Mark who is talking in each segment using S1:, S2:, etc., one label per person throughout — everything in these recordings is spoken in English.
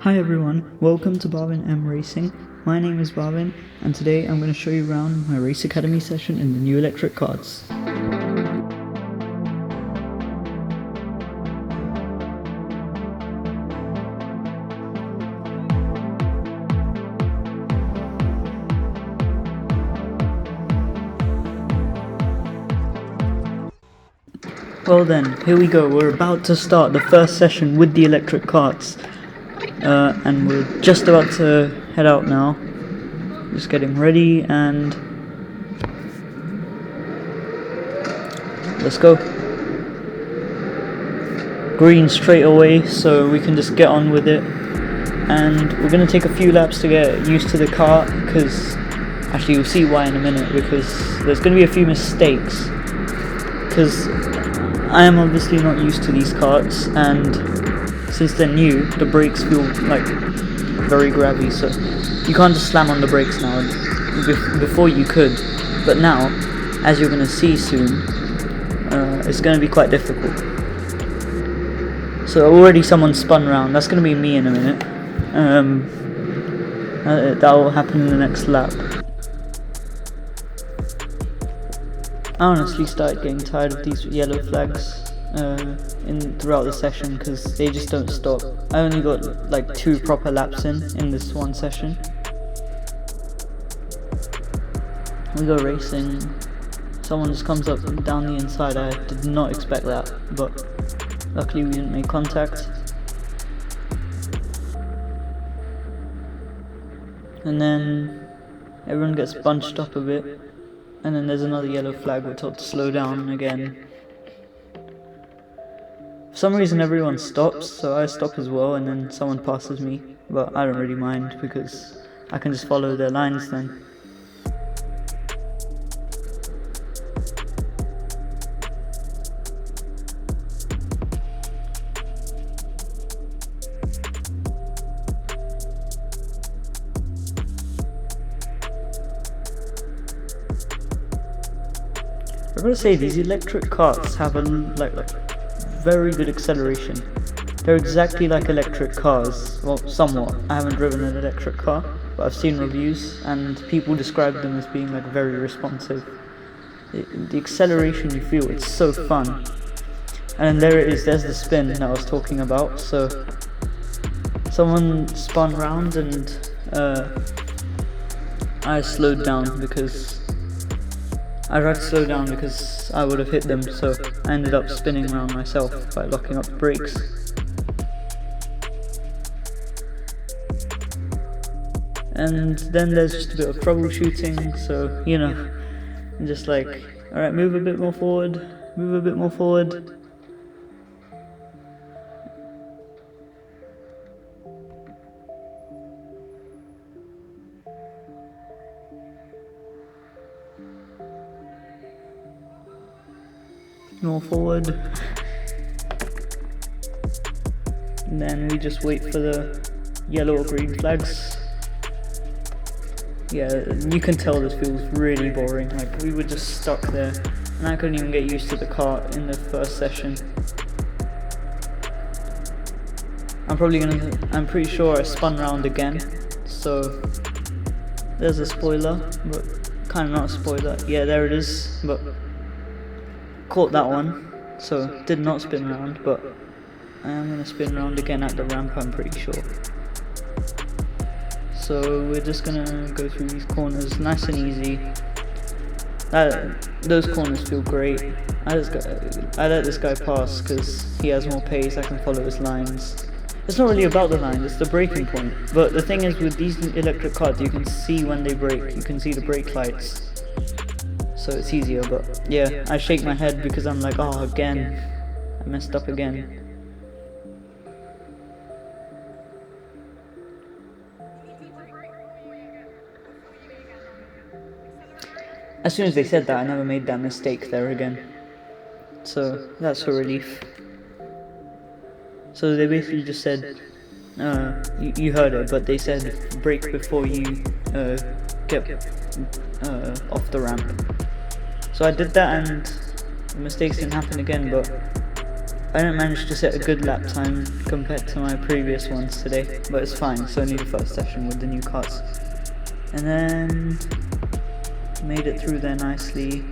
S1: Hi everyone, welcome to BhavTech-Racing. My name is Bhavin, and today I'm going to show you around my Race Academy session in the new electric karts. Well then, here we go, we're about to start the first session with the electric karts. And we're just about to head out now. Just getting ready and let's go. Green straight away, so we can just get on with it. And we're going to take a few laps to get used to the car, because actually you'll see why in a minute, because there's going to be a few mistakes. Because I am obviously not used to these karts, and since they're new, the brakes feel like very grabby, so you can't just slam on the brakes now. Before you could, but now, as you're going to see soon, it's going to be quite difficult. So already someone spun round. That's going to be me in a minute. That will happen in the next lap. I honestly started getting tired of these yellow flags throughout the session, because they just don't stop. I only got like 2 proper laps in this one session. We go racing. Someone just comes up down the inside. I did not expect that, but luckily we didn't make contact. And then everyone gets bunched up a bit. And then there's another yellow flag. We're told to slow down again. For some reason everyone stops, so I stop as well, and then someone passes me. But I don't really mind, because I can just follow their lines then. I've got to say, these electric karts have a very good acceleration. They're exactly like electric cars, well, somewhat. I haven't driven an electric car, but I've seen reviews and people describe them as being like very responsive. The acceleration you feel, it's so fun. And there it is, there's the spin that I was talking about. So someone spun round and I slowed down because I tried to slow down because I would have hit them, so I ended up spinning around myself by locking up the brakes. And then there's just a bit of troubleshooting, so you know, I'm just like, alright, move a bit more forward, move a bit more forward. More forward, and then we just wait for the yellow or green flags. Yeah, you can tell this feels really boring. Like, we were just stuck there, and I couldn't even get used to the kart in the first session. I'm pretty sure I spun round again, so there's a spoiler, but kind of not a spoiler. Yeah, there it is, but caught that one, so did not spin round, but I am going to spin round again at the ramp, I'm pretty sure. So we're just going to go through these corners nice and easy. Those corners feel great. I let this guy pass because he has more pace, I can follow his lines. It's not really about the lines, it's the braking point. But the thing is, with these electric karts, you can see when they brake, you can see the brake lights. So it's easier, but yeah, I shake my head because I'm like, oh, again, I messed up again. As soon as they said that, I never made that mistake there again. So that's a relief. So they basically just said, you heard it, but they said brake before you get off the ramp. So I did that, and the mistakes didn't happen again, but I didn't manage to set a good lap time compared to my previous ones today, but it's fine, it's only the first session with the new karts. And then made it through there nicely.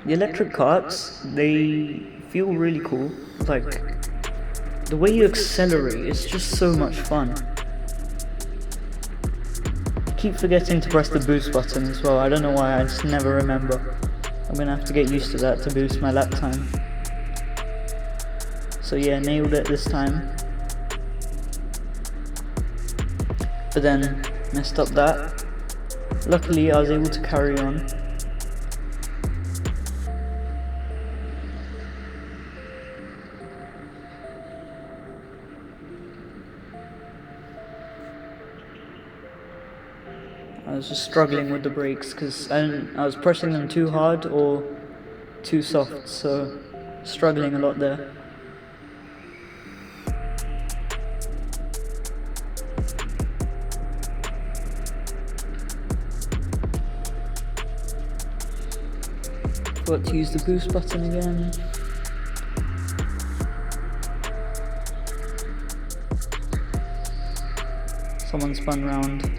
S1: The electric karts, they feel really cool. Like, the way you accelerate is just so much fun. I keep forgetting to press the boost button as well. I don't know why, I just never remember. I'm gonna have to get used to that to boost my lap time. So yeah, nailed it this time. But then messed up that. Luckily I was able to carry on. I was just struggling with the brakes because I was pressing them too hard or too soft, so struggling a lot there. Forgot to use the boost button again. Someone spun round.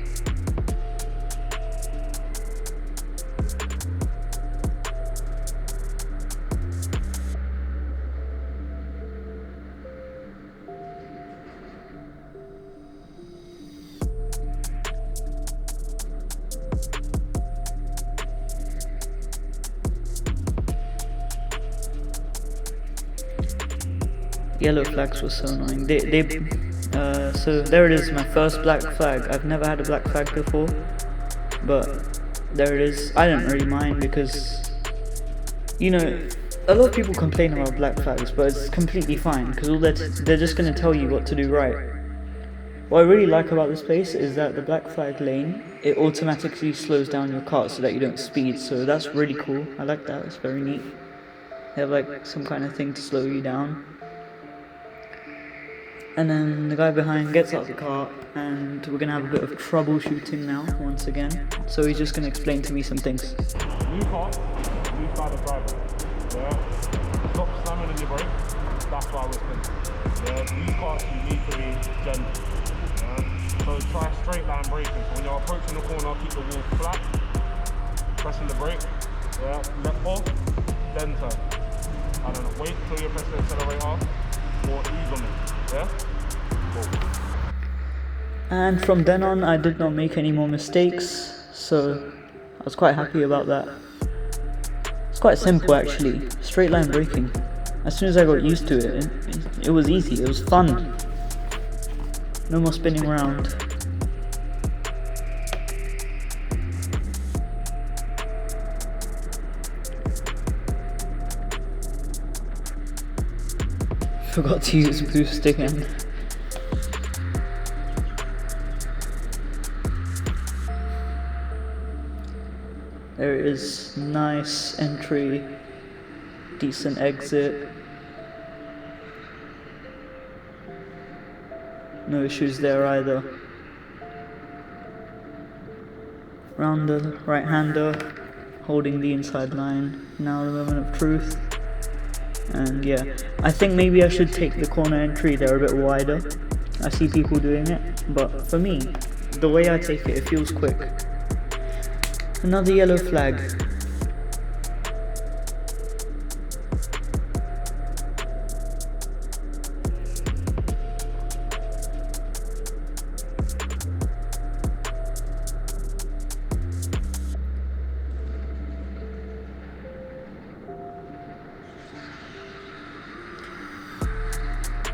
S1: Yellow flags were so annoying. So there it is, my first black flag. I've never had a black flag before, but there it is. I don't really mind because, you know, a lot of people complain about black flags, but it's completely fine because they're just going to tell you what to do right. What I really like about this place is that the black flag lane, it automatically slows down your car so that you don't speed, so that's really cool. I like that, it's very neat. They have like some kind of thing to slow you down. And then the guy behind gets out of the car and we're gonna have a bit of troubleshooting now, once again. So he's just gonna explain to me some things.
S2: New car, new side of driver. Yeah. Stop slamming on your brake. That's why we're spinning. Yeah. New cars, you need to be gentle. Yeah. So try straight line braking. So when you're approaching the corner, keep the wheel flat. Pressing the brake. Yeah. Let off, then turn. I don't know. Wait till you press the accelerator or ease on it. Yeah. Cool.
S1: And from then on, I did not make any more mistakes, so I was quite happy about that. It's quite simple actually, straight line braking. As soon as I got used to it, it was easy, it was fun. No more spinning around. Forgot to use boost again. There it is, nice entry, decent exit. No issues there either. Round the right-hander, holding the inside line. Now the moment of truth. And yeah, I think maybe I should take the corner entry, they're a bit wider. I see people doing it, but for me, the way I take it, it feels quick. Another yellow flag.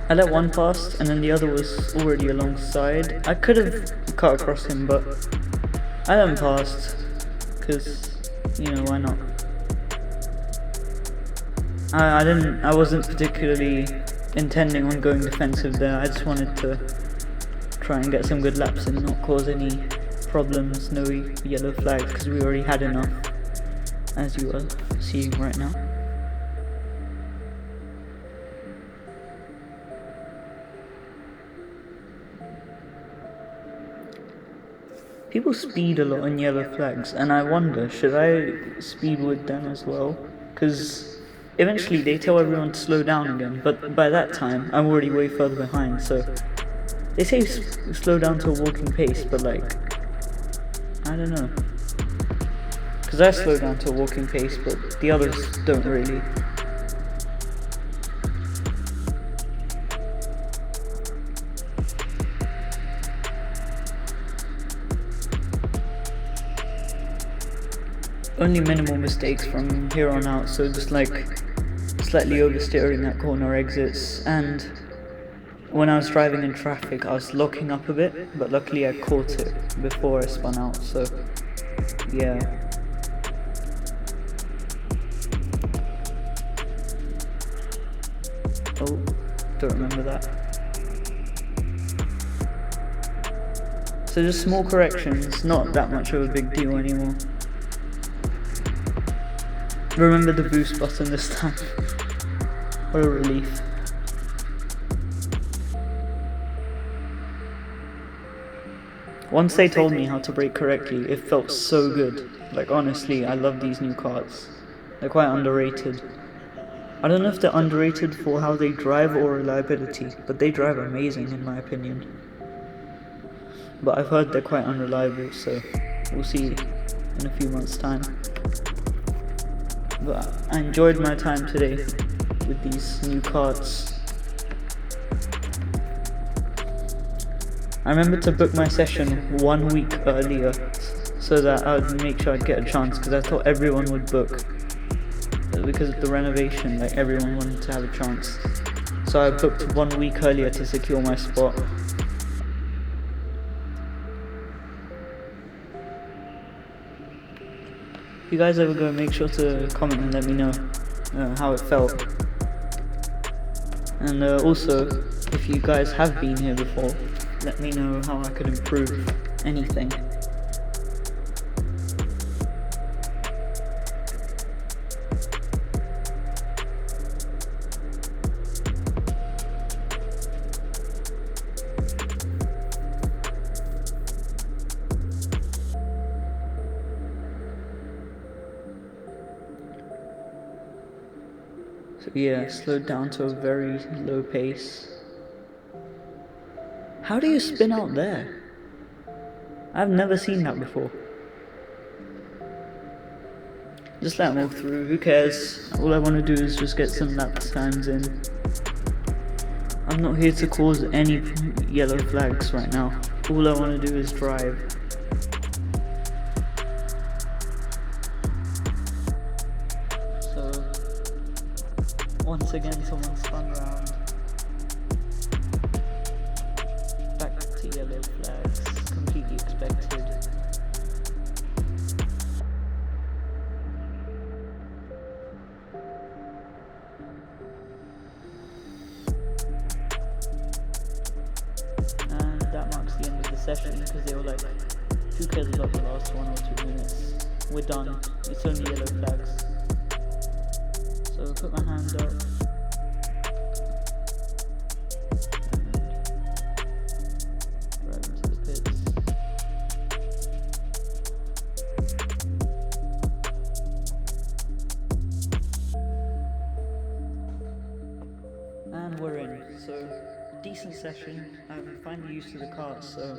S1: I let one pass and then the other was already alongside. I could have cut across him, but I let him past because, you know, why not? I wasn't particularly intending on going defensive there. I just wanted to try and get some good laps and not cause any problems, no yellow flags, because we already had enough, as you are seeing right now. People speed a lot on yellow flags, and I wonder, should I speed with them as well? Because eventually they tell everyone to slow down again, but by that time I'm already way further behind, so they say slow down to a walking pace, but like, I don't know. Because I slow down to a walking pace, but the others don't really. Only minimal mistakes from here on out, so just like slightly oversteering at corner exits, and when I was driving in traffic I was locking up a bit, but luckily I caught it before I spun out, so yeah. Oh, don't remember that. So just small corrections, not that much of a big deal anymore. Remember the boost button this time. What a relief. Once they told me how to brake correctly, it felt so good. Like honestly, I love these new karts. They're quite underrated. I don't know if they're underrated for how they drive or reliability, but they drive amazing in my opinion. But I've heard they're quite unreliable, so we'll see in a few months' time. But I enjoyed my time today with these new karts. I remember to book my session 1 week earlier so that I would make sure I'd get a chance, because I thought everyone would book. Because of the renovation, like everyone wanted to have a chance. So I booked 1 week earlier to secure my spot. If you guys ever go, make sure to comment and let me know how it felt. And also, if you guys have been here before, let me know how I could improve anything. So yeah, slowed down to a very low pace. How do you spin out there? I've never seen that before. Just let them all through, who cares? All I want to do is just get some lap times in. I'm not here to cause any yellow flags right now. All I want to do is drive. Once again, someone spun around. Back to yellow flags, completely expected. And that marks the end of the session, because they were like, who cares about the last 1 or 2 minutes? We're done, it's only yellow flags. So put my hand up. Drive into the pits. And we're in. So decent session. I'm finally used to the karts, so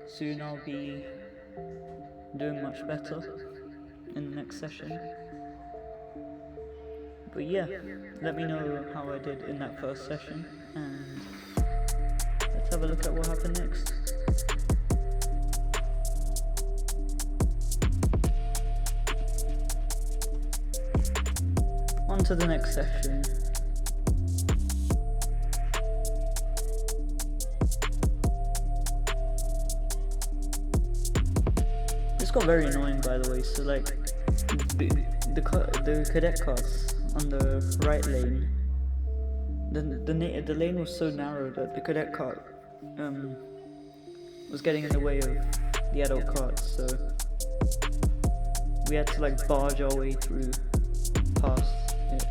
S1: soon I'll be doing much better in the next session. But yeah, let me know how I did in that first session, and let's have a look at what happened next. On to the next session. This got very annoying, by the way, so like, the cadet cars on the right lane, the lane was so narrow that the cadet cart was getting in the way of the adult carts, so we had to like barge our way through past it.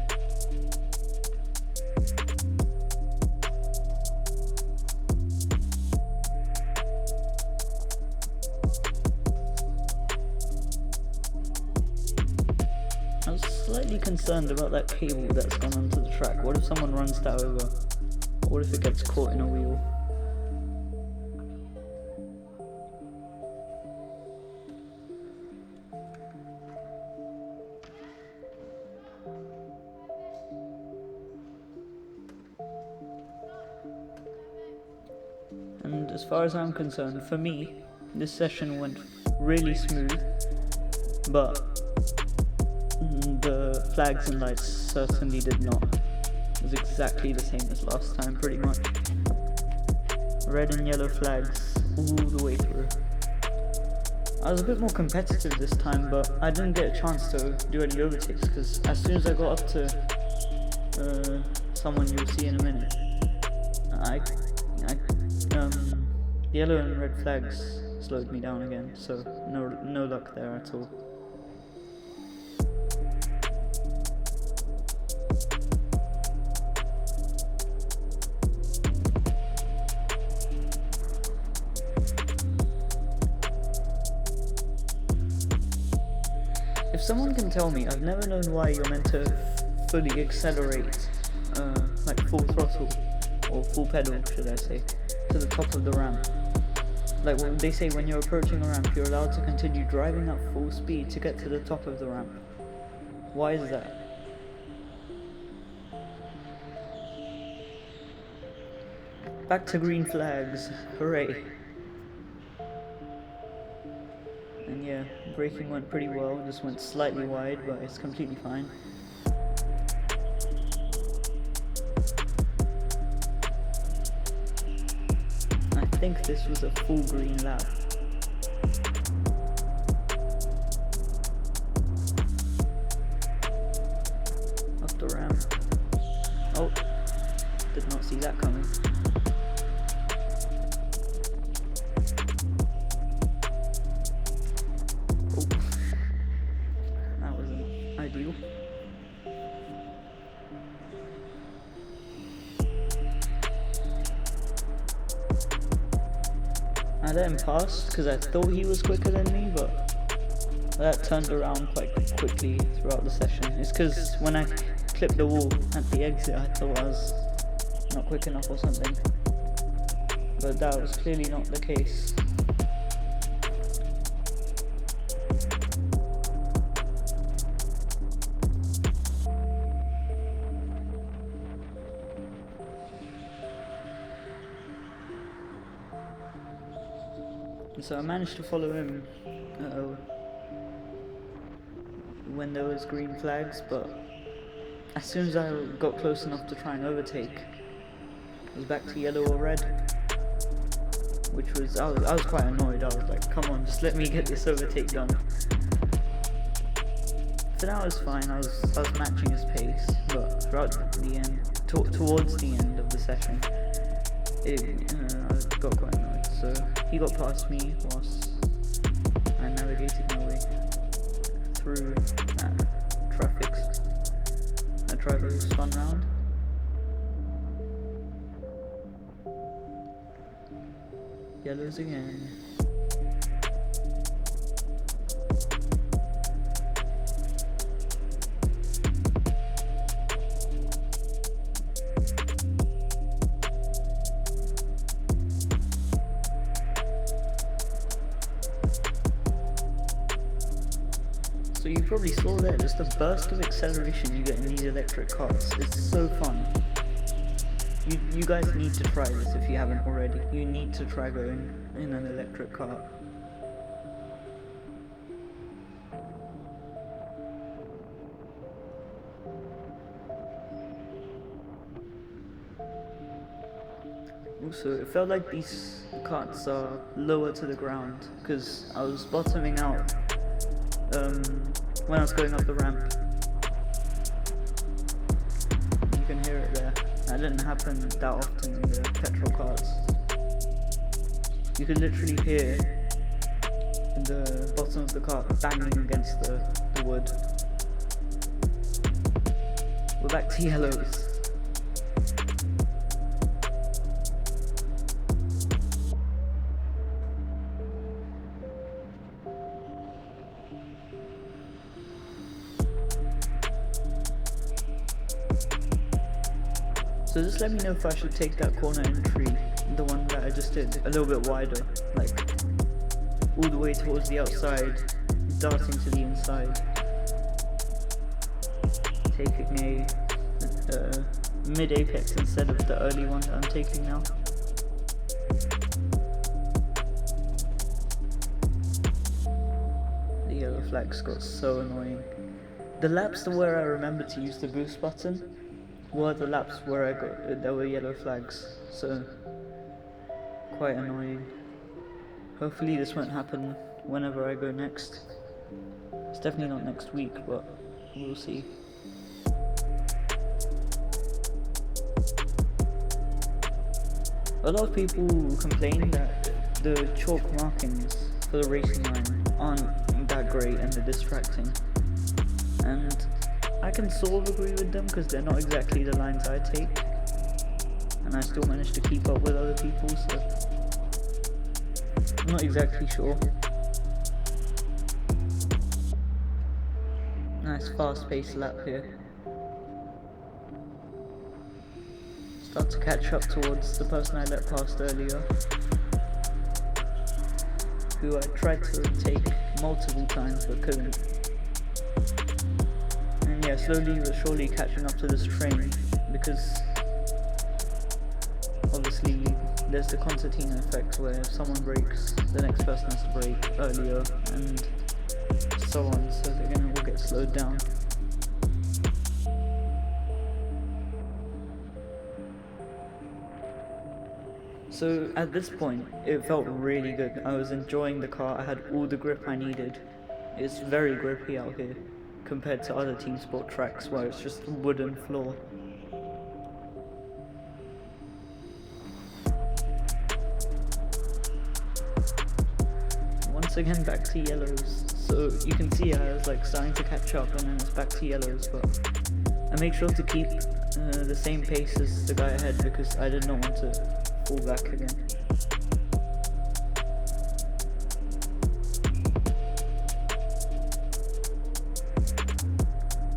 S1: concerned about that cable that's gone onto the track. What if someone runs that over? Or what if it gets caught in a wheel? And as far as I'm concerned, for me, this session went really smooth, but the flags and lights certainly did not. It was exactly the same as last time, pretty much. Red and yellow flags all the way through. I was a bit more competitive this time, but I didn't get a chance to do any overtakes, because as soon as I got up to someone you'll see in a minute, yellow and red flags slowed me down again, so no luck there at all. If someone can tell me, I've never known why you're meant to fully accelerate, like full throttle, or full pedal should I say, to the top of the ramp. Like when they say when you're approaching a ramp, you're allowed to continue driving at full speed to get to the top of the ramp. Why is that? Back to green flags, hooray. And yeah, braking went pretty well, just went slightly wide, but it's completely fine. I think this was a full green lap. Up the ramp. Oh, did not see that coming. Oh, that wasn't ideal. I let him pass because I thought he was quicker than me, but that turned around quite quickly throughout the session. It's because when I clipped the wall at the exit, I thought I was not quick enough or something, but that was clearly not the case. So I managed to follow him when there was green flags, but as soon as I got close enough to try and overtake, it was back to yellow or red, which was, I was quite annoyed. I was like, come on, just let me get this overtake done. So now it was fine, I was matching his pace, but throughout the end, towards the end of the session, I got quite annoyed. So he got past me whilst I navigated my way through that traffic spun round. Yellows again. So you probably saw there, just the burst of acceleration you get in these electric cars. It's so fun. You guys need to try this if you haven't already. You need to try going in an electric car. Also, it felt like these karts are lower to the ground because I was bottoming out when I was going up the ramp. You can hear it there. That didn't happen that often in the petrol cars. You could literally hear the bottom of the car banging against the wood. We're back to yellows. So just let me know if I should take that corner entry, the one that I just did, a little bit wider, like all the way towards the outside, darting to the inside, taking a mid-apex instead of the early one that I'm taking now. The yellow flags got so annoying. The laps where I remember to use the boost button were the laps where there were yellow flags, so quite annoying. Hopefully this won't happen whenever I go next. It's definitely not next week, but we'll see. A lot of people complain that the chalk markings for the racing line aren't that great and they're distracting. And I can sort of agree with them because they're not exactly the lines I take. And I still manage to keep up with other people, so I'm not exactly sure. Nice fast-paced lap here. Start to catch up towards the person I let past earlier, who I tried to take multiple times but couldn't. And yeah, slowly but surely catching up to this train, because obviously there's the concertina effect where if someone brakes, the next person has to brake earlier, and so on, so they're gonna all get slowed down. So at this point, it felt really good. I was enjoying the car, I had all the grip I needed. It's very grippy out here, compared to other team sport tracks where it's just a wooden floor. Once again back to yellows, so you can see I was like starting to catch up and then it's back to yellows, but I make sure to keep the same pace as the guy ahead because I did not want to fall back again.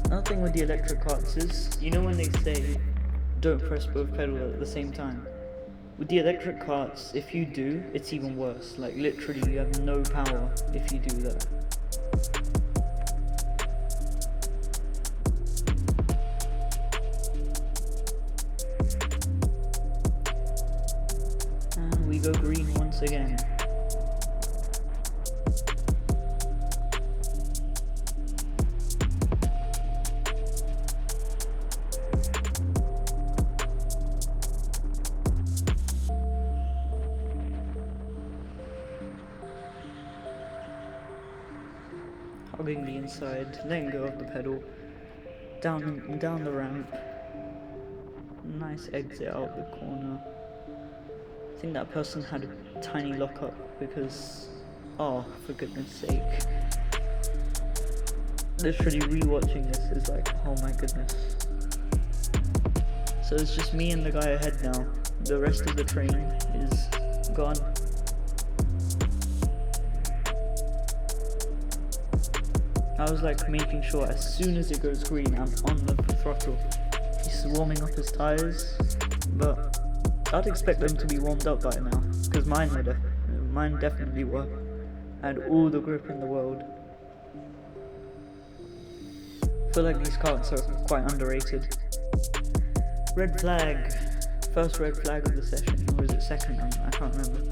S1: Another thing with the electric karts is, you know when they say don't press both pedals at the same time? With the electric karts, if you do, it's even worse. Like literally you have no power if you do that. And we go green once again. Hugging the inside, letting go of the pedal, down the ramp, nice exit out the corner. I think that person had a tiny lockup because, oh, for goodness sake. Literally rewatching this is like, oh my goodness. So it's just me and the guy ahead now. The rest of the train is gone. I was like making sure as soon as it goes green, I'm on the throttle. He's warming up his tires, but I'd expect them to be warmed up by now, because mine definitely were. I had all the grip in the world. I feel like these karts are quite underrated. Red flag. First red flag of the session, or is it second? I can't remember.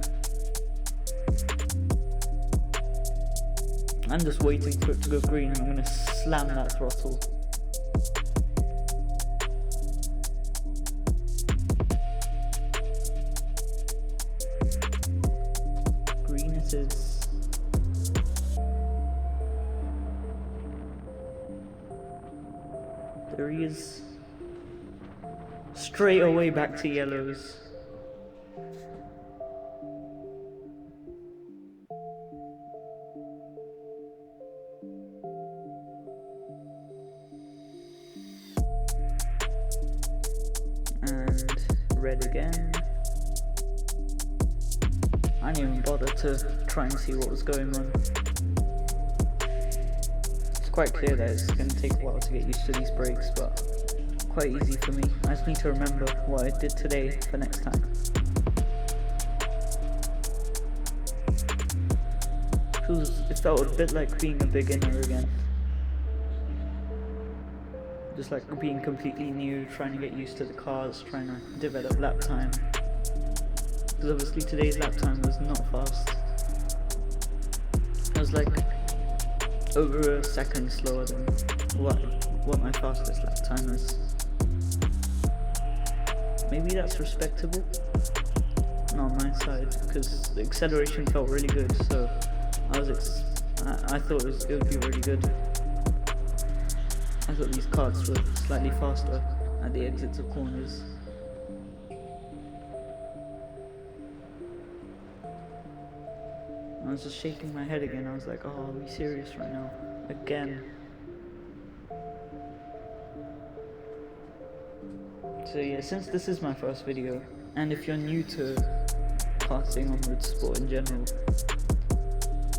S1: I'm just waiting for it to go green and I'm gonna slam that throttle. Green it is. There he is. Straight away back to yellows. And red again. I didn't even bother to try and see what was going on. It's quite clear that it's going to take a while to get used to these brakes, but quite easy for me. I just need to remember what I did today for next time. It felt a bit like being a beginner again. Just like being completely new, trying to get used to the cars, trying to develop lap time. Because obviously today's lap time was not fast. I was like over a second slower than what my fastest lap time is. Maybe that's respectable. Not on my side, because the acceleration felt really good, so I thought it would be really good. I thought these karts were slightly faster at the exits of corners. I was just shaking my head again. I was like, oh, are we serious right now? Again. So yeah, since this is my first video, and if you're new to karting or motorsport in general,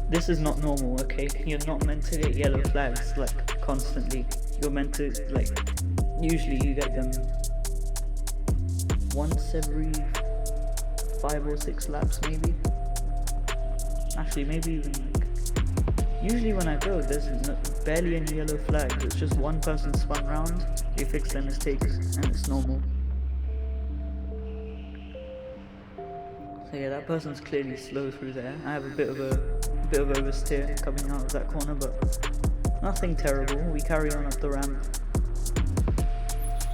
S1: this is not normal, okay? You're not meant to get yellow flags like constantly. You're meant to, like, usually you get them once every 5 or 6 laps maybe. Actually, maybe even like, usually when I go, there's barely any yellow flags. It's just one person spun round, they fix their mistakes, and it's normal. So yeah, that person's clearly slow through there. I have a bit of oversteer coming out of that corner, but nothing terrible. We carry on up the ramp.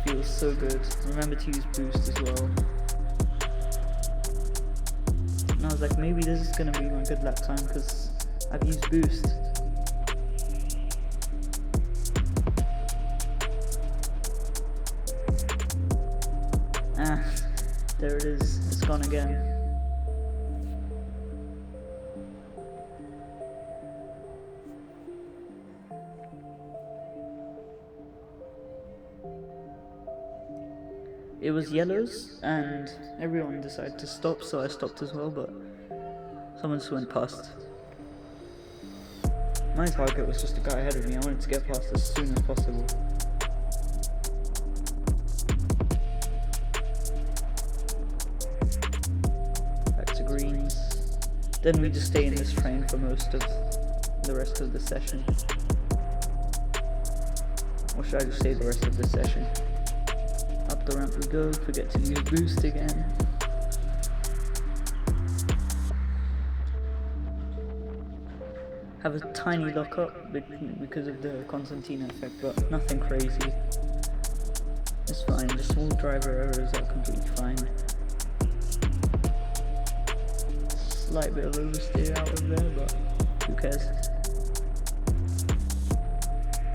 S1: Feels so good. Remember to use boost as well. And I was like, maybe this is gonna be my good lap time because I've used boost. There it is. It's gone again. It was yellows and everyone decided to stop, so I stopped as well, but someone just went past. My target was just a guy ahead of me. I wanted to get past as soon as possible. Back to greens. Then we just stay in this train for most of the rest of the session. Or should I just say the rest of the session? Up the ramp we go, forget to use boost again. Have a tiny lockup because of the Constantina effect, but nothing crazy. It's fine, the small driver errors are completely fine. Slight bit of oversteer out of there, but who cares?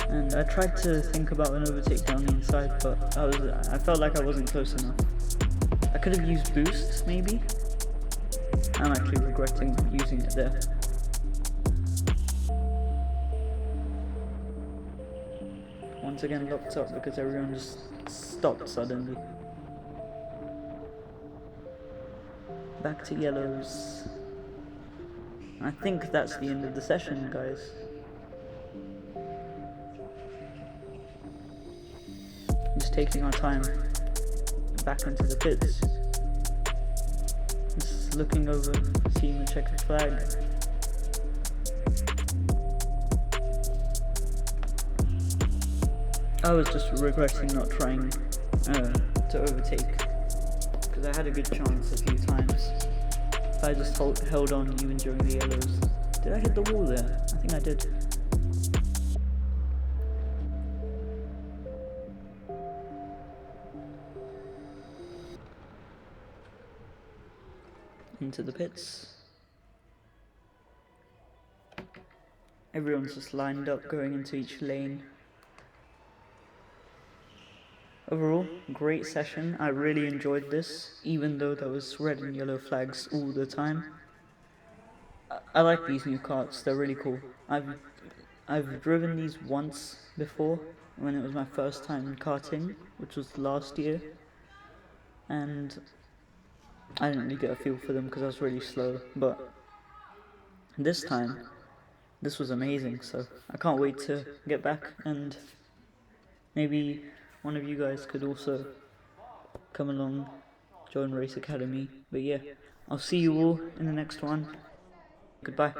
S1: And I tried to think about an overtake down the inside, but I felt like I wasn't close enough. I could have used boost, maybe. I'm actually regretting using it there. Once again locked up because everyone just stopped suddenly. Back to yellows. I think that's the end of the session, guys. Just taking our time back into the pits. Just looking over, seeing the checkered flag. I was just regretting not trying to overtake, because I had a good chance a few times. If I just held on even during the yellows. Did I hit the wall there? I think I did. Into the pits. Everyone's just lined up going into each lane. Overall, great session. I really enjoyed this, even though there was red and yellow flags all the time. I like these new karts, they're really cool. I've driven these once before, when it was my first time karting, which was last year. And I didn't really get a feel for them because I was really slow, but this time, this was amazing, so I can't wait to get back and maybe one of you guys could also come along, join Race Academy. But yeah, I'll see you all in the next one. Goodbye.